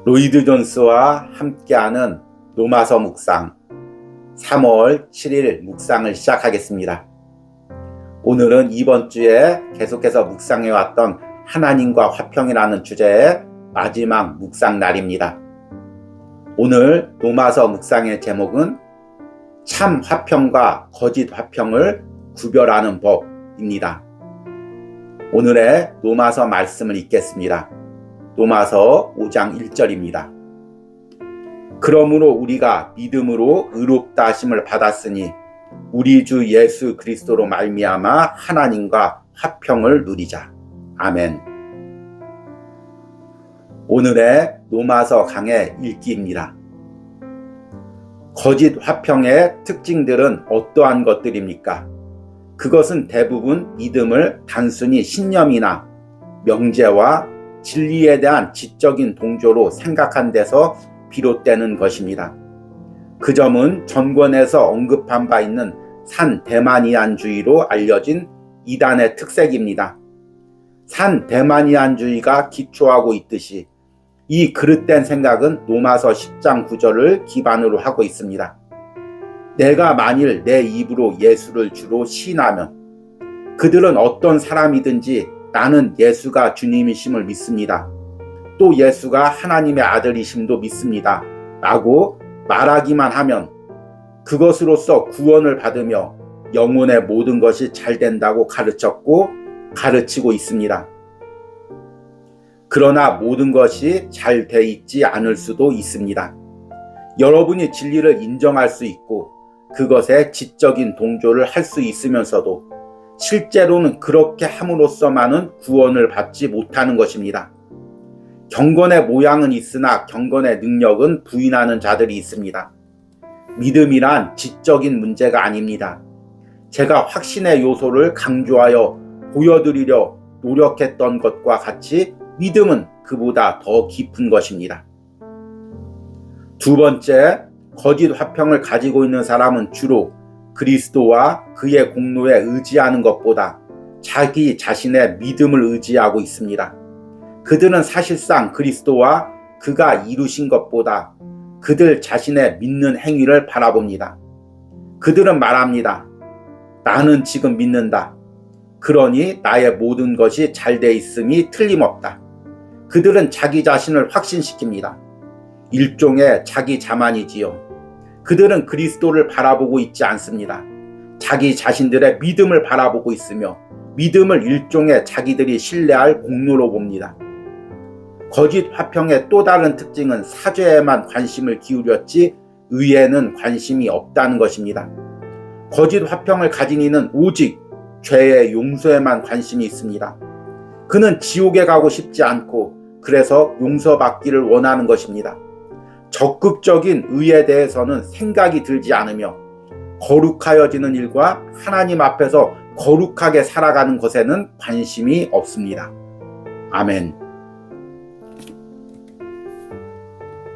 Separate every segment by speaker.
Speaker 1: 로이드 존스와 함께하는 로마서 묵상 3월 7일 묵상을 시작하겠습니다. 오늘은 이번 주에 계속해서 묵상해왔던 하나님과 화평이라는 주제의 마지막 묵상 날입니다. 오늘 로마서 묵상의 제목은 참 화평과 거짓 화평을 구별하는 법입니다. 오늘의 로마서 말씀을 읽겠습니다. 로마서 5장 1절입니다. 그러므로 우리가 믿음으로 의롭다 하심을 받았으니 우리 주 예수 그리스도로 말미암아 하나님과 화평을 누리자. 아멘. 오늘의 로마서 강의 읽기입니다. 거짓 화평의 특징들은 어떠한 것들입니까? 그것은 대부분 믿음을 단순히 신념이나 명제와 진리에 대한 지적인 동조로 생각한 데서 비롯되는 것입니다. 그 점은 전권에서 언급한 바 있는 산데마니안주의로 알려진 이단의 특색입니다. 산데마니안주의가 기초하고 있듯이 이 그릇된 생각은 로마서 10장 9절을 기반으로 하고 있습니다. 내가 만일 내 입으로 예수를 주로 시인하면 그들은 어떤 사람이든지 나는 예수가 주님이심을 믿습니다. 또 예수가 하나님의 아들이심도 믿습니다. 라고 말하기만 하면 그것으로서 구원을 받으며 영혼의 모든 것이 잘 된다고 가르쳤고 가르치고 있습니다. 그러나 모든 것이 잘 돼 있지 않을 수도 있습니다. 여러분이 진리를 인정할 수 있고 그것에 지적인 동조를 할 수 있으면서도 실제로는 그렇게 함으로써만은 구원을 받지 못하는 것입니다. 경건의 모양은 있으나 경건의 능력은 부인하는 자들이 있습니다. 믿음이란 지적인 문제가 아닙니다. 제가 확신의 요소를 강조하여 보여드리려 노력했던 것과 같이 믿음은 그보다 더 깊은 것입니다. 두 번째, 거짓 화평을 가지고 있는 사람은 주로 그리스도와 그의 공로에 의지하는 것보다 자기 자신의 믿음을 의지하고 있습니다. 그들은 사실상 그리스도와 그가 이루신 것보다 그들 자신의 믿는 행위를 바라봅니다. 그들은 말합니다. 나는 지금 믿는다. 그러니 나의 모든 것이 잘 돼 있음이 틀림없다. 그들은 자기 자신을 확신시킵니다. 일종의 자기 자만이지요. 그들은 그리스도를 바라보고 있지 않습니다. 자기 자신들의 믿음을 바라보고 있으며 믿음을 일종의 자기들이 신뢰할 공로로 봅니다. 거짓 화평의 또 다른 특징은 사죄에만 관심을 기울였지 의에는 관심이 없다는 것입니다. 거짓 화평을 가진 이는 오직 죄의 용서에만 관심이 있습니다. 그는 지옥에 가고 싶지 않고 그래서 용서받기를 원하는 것입니다. 적극적인 의에 대해서는 생각이 들지 않으며 거룩하여지는 일과 하나님 앞에서 거룩하게 살아가는 것에는 관심이 없습니다. 아멘.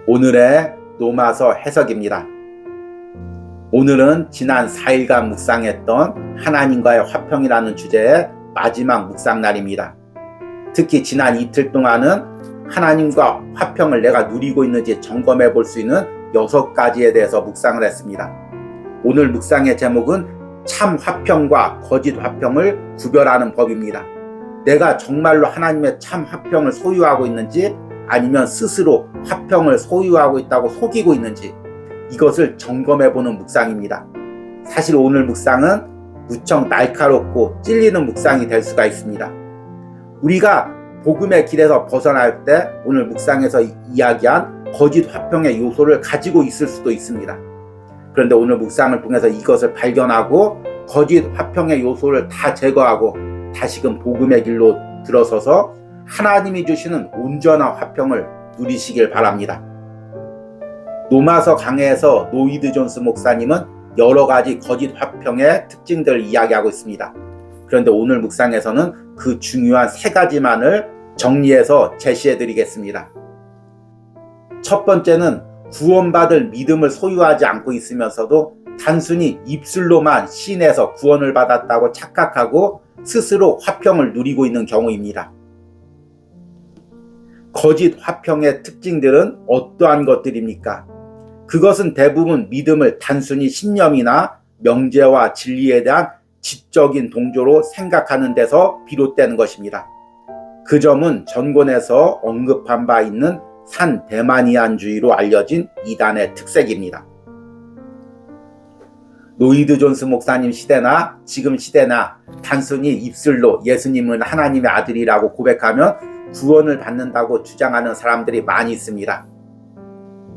Speaker 1: 오늘의 로마서 해석입니다. 오늘은 지난 4일간 묵상했던 하나님과의 화평이라는 주제의 마지막 묵상 날입니다. 특히 지난 이틀 동안은 하나님과 화평을 내가 누리고 있는지 점검해 볼 수 있는 6가지에 대해서 묵상을 했습니다. 오늘 묵상의 제목은 참 화평과 거짓 화평을 구별하는 법입니다. 내가 정말로 하나님의 참 화평을 소유하고 있는지 아니면 스스로 화평을 소유하고 있다고 속이고 있는지 이것을 점검해 보는 묵상입니다. 사실 오늘 묵상은 무척 날카롭고 찔리는 묵상이 될 수가 있습니다. 우리가 복음의 길에서 벗어날 때 오늘 묵상에서 이야기한 거짓 화평의 요소를 가지고 있을 수도 있습니다. 그런데 오늘 묵상을 통해서 이것을 발견하고 거짓 화평의 요소를 다 제거하고 다시금 복음의 길로 들어서서 하나님이 주시는 온전한 화평을 누리시길 바랍니다. 로마서 강해에서 로이드 존스 목사님은 여러 가지 거짓 화평의 특징들을 이야기하고 있습니다. 그런데 오늘 묵상에서는 그 중요한 3가지만을 정리해서 제시해 드리겠습니다. 첫 번째는 구원받을 믿음을 소유하지 않고 있으면서도 단순히 입술로만 신에서 구원을 받았다고 착각하고 스스로 화평을 누리고 있는 경우입니다. 거짓 화평의 특징들은 어떠한 것들입니까? 그것은 대부분 믿음을 단순히 신념이나 명제와 진리에 대한 지적인 동조로 생각하는 데서 비롯되는 것입니다. 그 점은 전권에서 언급한 바 있는 산대마니안주의로 알려진 이단의 특색입니다. 노이드 존스 목사님 시대나 지금 시대나 단순히 입술로 예수님은 하나님의 아들이라고 고백하면 구원을 받는다고 주장하는 사람들이 많이 있습니다.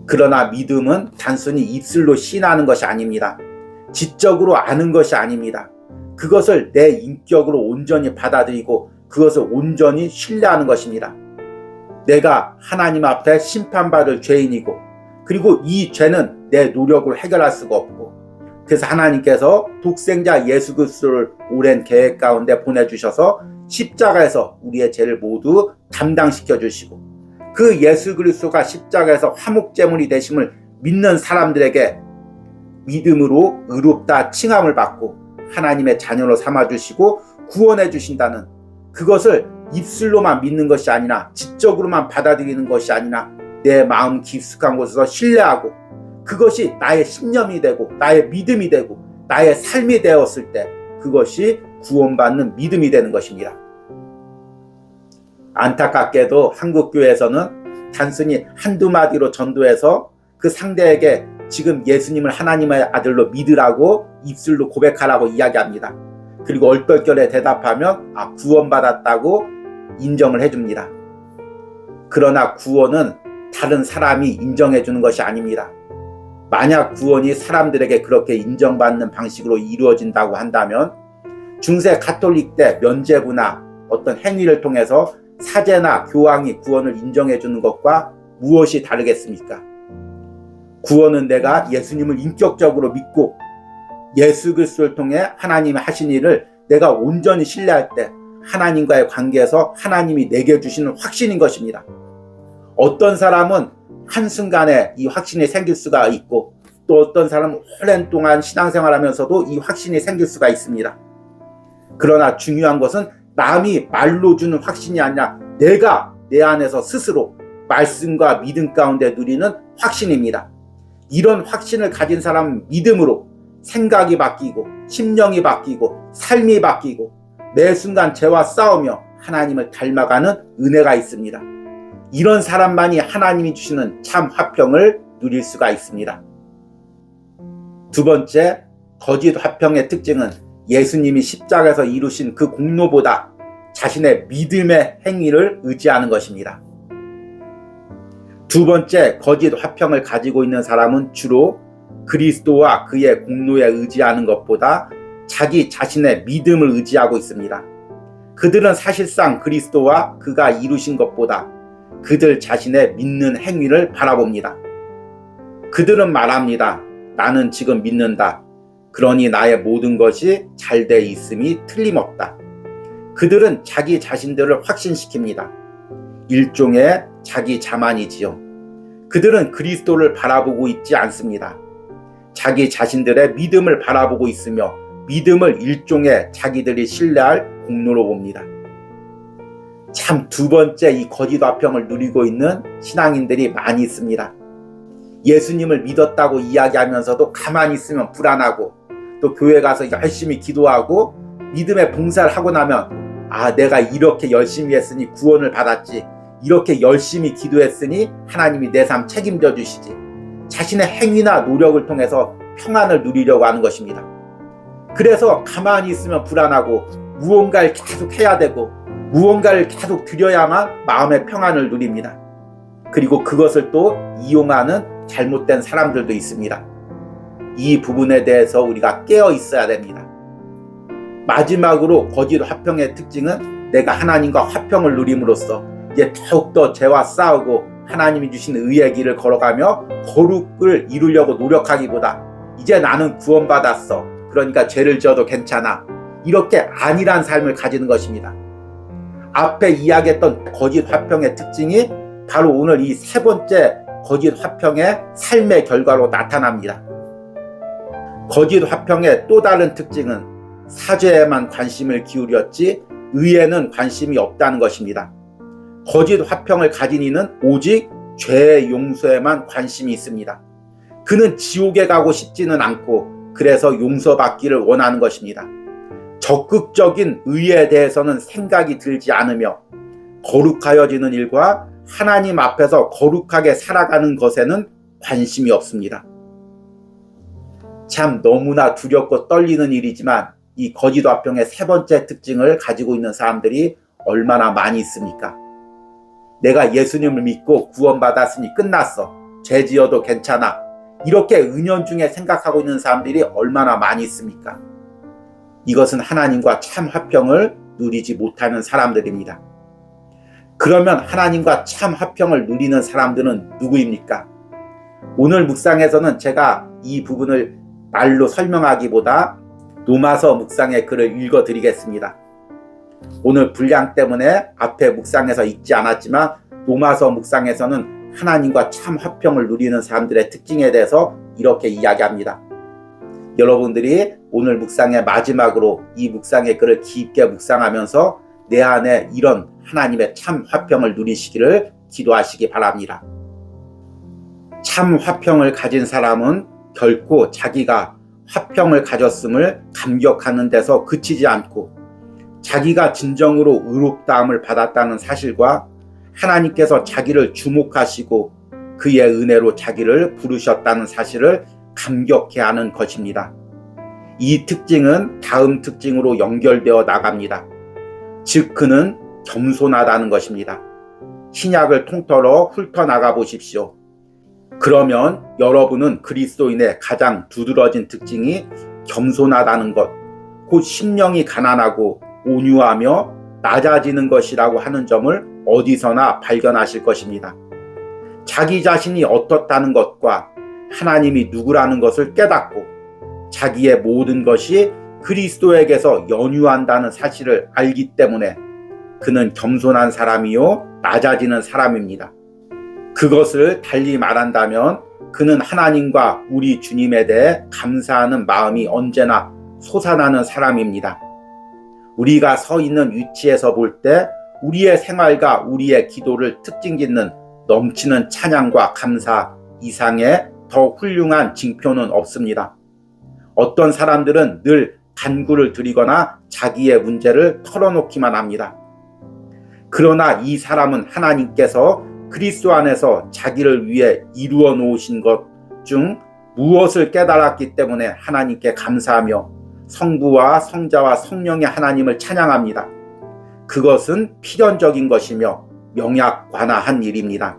Speaker 1: 그러나 믿음은 단순히 입술로 시인하는 것이 아닙니다. 지적으로 아는 것이 아닙니다. 그것을 내 인격으로 온전히 받아들이고 그것을 온전히 신뢰하는 것입니다. 내가 하나님 앞에 심판받을 죄인이고 그리고 이 죄는 내 노력으로 해결할 수가 없고 그래서 하나님께서 독생자 예수 그리스도를 오랜 계획 가운데 보내주셔서 십자가에서 우리의 죄를 모두 담당시켜 주시고 그 예수 그리스도가 십자가에서 화목제물이 되심을 믿는 사람들에게 믿음으로 의롭다 칭함을 받고 하나님의 자녀로 삼아주시고 구원해 주신다는 그것을 입술로만 믿는 것이 아니라 지적으로만 받아들이는 것이 아니라 내 마음 깊숙한 곳에서 신뢰하고 그것이 나의 신념이 되고 나의 믿음이 되고 나의 삶이 되었을 때 그것이 구원받는 믿음이 되는 것입니다. 안타깝게도 한국교회에서는 단순히 한두 마디로 전도해서 그 상대에게 지금 예수님을 하나님의 아들로 믿으라고 입술로 고백하라고 이야기합니다. 그리고 얼떨결에 대답하면 구원받았다고 인정을 해줍니다. 그러나 구원은 다른 사람이 인정해 주는 것이 아닙니다. 만약 구원이 사람들에게 그렇게 인정받는 방식으로 이루어진다고 한다면 중세 가톨릭 때 면죄부나 어떤 행위를 통해서 사제나 교황이 구원을 인정해 주는 것과 무엇이 다르겠습니까? 구원은 내가 예수님을 인격적으로 믿고 예수 그리스도를 통해 하나님이 하신 일을 내가 온전히 신뢰할 때 하나님과의 관계에서 하나님이 내게 주시는 확신인 것입니다. 어떤 사람은 한순간에 이 확신이 생길 수가 있고 또 어떤 사람은 오랜 동안 신앙생활하면서도 이 확신이 생길 수가 있습니다. 그러나 중요한 것은 남이 말로 주는 확신이 아니라 내가 내 안에서 스스로 말씀과 믿음 가운데 누리는 확신입니다. 이런 확신을 가진 사람은 믿음으로 생각이 바뀌고 심령이 바뀌고 삶이 바뀌고 매 순간 죄와 싸우며 하나님을 닮아가는 은혜가 있습니다. 이런 사람만이 하나님이 주시는 참 화평을 누릴 수가 있습니다. 두 번째, 거짓 화평의 특징은 예수님이 십자가에서 이루신 그 공로보다 자신의 믿음의 행위를 의지하는 것입니다. 두 번째, 거짓 화평을 가지고 있는 사람은 주로 그리스도와 그의 공로에 의지하는 것보다 자기 자신의 믿음을 의지하고 있습니다. 그들은 사실상 그리스도와 그가 이루신 것보다 그들 자신의 믿는 행위를 바라봅니다. 그들은 말합니다. 나는 지금 믿는다. 그러니 나의 모든 것이 잘 돼 있음이 틀림없다. 그들은 자기 자신들을 확신시킵니다. 일종의 자기 자만이지요. 그들은 그리스도를 바라보고 있지 않습니다. 자기 자신들의 믿음을 바라보고 있으며 믿음을 일종의 자기들이 신뢰할 공로로 봅니다. 참 두 번째 이 거짓 화평을 누리고 있는 신앙인들이 많이 있습니다. 예수님을 믿었다고 이야기하면서도 가만히 있으면 불안하고 또 교회 가서 열심히 기도하고 믿음의 봉사를 하고 나면 내가 이렇게 열심히 했으니 구원을 받았지, 이렇게 열심히 기도했으니 하나님이 내 삶 책임져 주시지, 자신의 행위나 노력을 통해서 평안을 누리려고 하는 것입니다. 그래서 가만히 있으면 불안하고 무언가를 계속 해야 되고 무언가를 계속 드려야만 마음의 평안을 누립니다. 그리고 그것을 또 이용하는 잘못된 사람들도 있습니다. 이 부분에 대해서 우리가 깨어 있어야 됩니다. 마지막으로 거짓 화평의 특징은 내가 하나님과 화평을 누림으로써 이제 더욱더 죄와 싸우고 하나님이 주신 의의 길을 걸어가며 거룩을 이루려고 노력하기보다 이제 나는 구원받았어, 그러니까 죄를 지어도 괜찮아, 이렇게 안일한 삶을 가지는 것입니다. 앞에 이야기했던 거짓 화평의 특징이 바로 오늘 이 세 번째 거짓 화평의 삶의 결과로 나타납니다. 거짓 화평의 또 다른 특징은 사죄에만 관심을 기울였지 의에는 관심이 없다는 것입니다. 거짓 화평을 가진 이는 오직 죄의 용서에만 관심이 있습니다. 그는 지옥에 가고 싶지는 않고 그래서 용서받기를 원하는 것입니다. 적극적인 의에 대해서는 생각이 들지 않으며 거룩하여지는 일과 하나님 앞에서 거룩하게 살아가는 것에는 관심이 없습니다. 참 너무나 두렵고 떨리는 일이지만 이 거짓 화평의 세 번째 특징을 가지고 있는 사람들이 얼마나 많이 있습니까? 내가 예수님을 믿고 구원받았으니 끝났어. 죄 지어도 괜찮아. 이렇게 은연중에 생각하고 있는 사람들이 얼마나 많이 있습니까? 이것은 하나님과 참 화평을 누리지 못하는 사람들입니다. 그러면 하나님과 참 화평을 누리는 사람들은 누구입니까? 오늘 묵상에서는 제가 이 부분을 말로 설명하기보다 로마서 묵상의 글을 읽어드리겠습니다. 오늘 분량 때문에 앞에 묵상에서 읽지 않았지만 로마서 묵상에서는 하나님과 참 화평을 누리는 사람들의 특징에 대해서 이렇게 이야기합니다. 여러분들이 오늘 묵상의 마지막으로 이 묵상의 글을 깊게 묵상하면서 내 안에 이런 하나님의 참 화평을 누리시기를 기도하시기 바랍니다. 참 화평을 가진 사람은 결코 자기가 화평을 가졌음을 감격하는 데서 그치지 않고 자기가 진정으로 의롭다함을 받았다는 사실과 하나님께서 자기를 주목하시고 그의 은혜로 자기를 부르셨다는 사실을 감격해하는 것입니다. 이 특징은 다음 특징으로 연결되어 나갑니다. 즉 그는 겸손하다는 것입니다. 신약을 통틀어 훑어나가 보십시오. 그러면 여러분은 그리스도인의 가장 두드러진 특징이 겸손하다는 것, 곧 심령이 가난하고 온유하며 낮아지는 것이라고 하는 점을 어디서나 발견하실 것입니다. 자기 자신이 어떻다는 것과 하나님이 누구라는 것을 깨닫고 자기의 모든 것이 그리스도에게서 연유한다는 사실을 알기 때문에 그는 겸손한 사람이요 낮아지는 사람입니다. 그것을 달리 말한다면 그는 하나님과 우리 주님에 대해 감사하는 마음이 언제나 솟아나는 사람입니다. 우리가 서 있는 위치에서 볼 때 우리의 생활과 우리의 기도를 특징짓는 넘치는 찬양과 감사 이상의 더 훌륭한 징표는 없습니다. 어떤 사람들은 늘 간구를 드리거나 자기의 문제를 털어놓기만 합니다. 그러나 이 사람은 하나님께서 그리스도 안에서 자기를 위해 이루어 놓으신 것 중 무엇을 깨달았기 때문에 하나님께 감사하며 성부와 성자와 성령의 하나님을 찬양합니다. 그것은 필연적인 것이며 명약관화한 일입니다.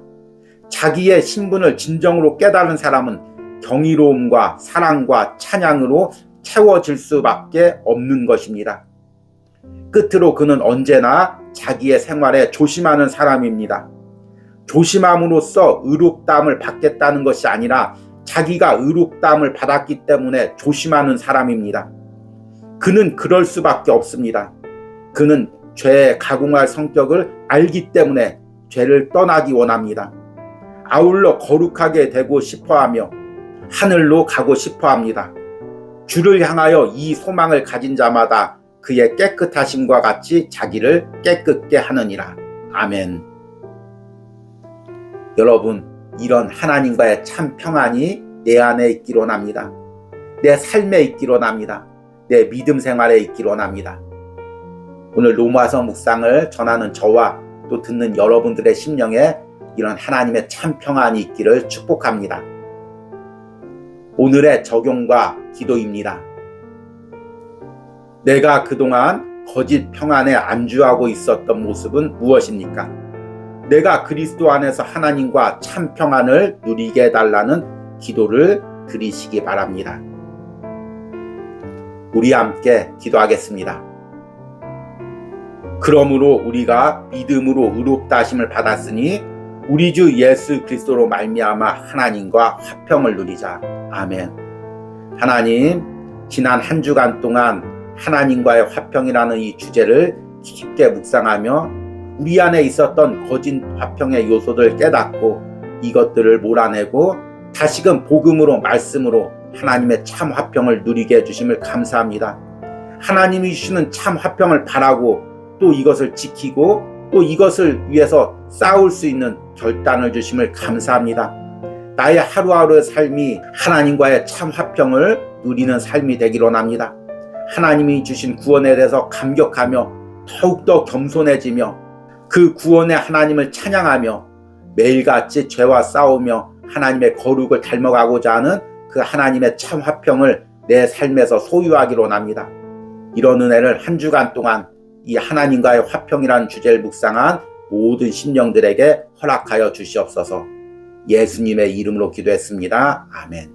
Speaker 1: 자기의 신분을 진정으로 깨달은 사람은 경이로움과 사랑과 찬양으로 채워질 수밖에 없는 것입니다. 끝으로 그는 언제나 자기의 생활에 조심하는 사람입니다. 조심함으로써 의롭다함을 받겠다는 것이 아니라 자기가 의롭다함을 받았기 때문에 조심하는 사람입니다. 그는 그럴 수밖에 없습니다. 그는 죄에 가공할 성격을 알기 때문에 죄를 떠나기 원합니다. 아울러 거룩하게 되고 싶어하며 하늘로 가고 싶어합니다. 주를 향하여 이 소망을 가진 자마다 그의 깨끗하심과 같이 자기를 깨끗게 하느니라. 아멘. 여러분, 이런 하나님과의 참 평안이 내 안에 있기로 원합니다. 내 삶에 있기로 원합니다. 내 믿음 생활에 있기로 원합니다. 오늘 로마서 묵상을 전하는 저와 또 듣는 여러분들의 심령에 이런 하나님의 참 평안이 있기를 축복합니다. 오늘의 적용과 기도입니다. 내가 그동안 거짓 평안에 안주하고 있었던 모습은 무엇입니까? 내가 그리스도 안에서 하나님과 참 평안을 누리게 해달라는 기도를 드리시기 바랍니다. 우리 함께 기도하겠습니다. 그러므로 우리가 믿음으로 의롭다 하심을 받았으니 우리 주 예수 그리스도로 말미암아 하나님과 화평을 누리자. 아멘. 하나님, 지난 한 주간 동안 하나님과의 화평이라는 이 주제를 깊게 묵상하며 우리 안에 있었던 거짓 화평의 요소들을 깨닫고 이것들을 몰아내고 다시금 복음으로 말씀으로 하나님의 참 화평을 누리게 해주심을 감사합니다. 하나님이 주시는 참 화평을 바라고 또 이것을 지키고 또 이것을 위해서 싸울 수 있는 결단을 주심을 감사합니다. 나의 하루하루의 삶이 하나님과의 참 화평을 누리는 삶이 되기를 원합니다. 하나님이 주신 구원에 대해서 감격하며 더욱더 겸손해지며 그 구원의 하나님을 찬양하며 매일같이 죄와 싸우며 하나님의 거룩을 닮아가고자 하는 그 하나님의 참 화평을 내 삶에서 소유하기를 원합니다. 이런 은혜를 한 주간 동안 이 하나님과의 화평이라는 주제를 묵상한 모든 심령들에게 허락하여 주시옵소서. 예수님의 이름으로 기도했습니다. 아멘.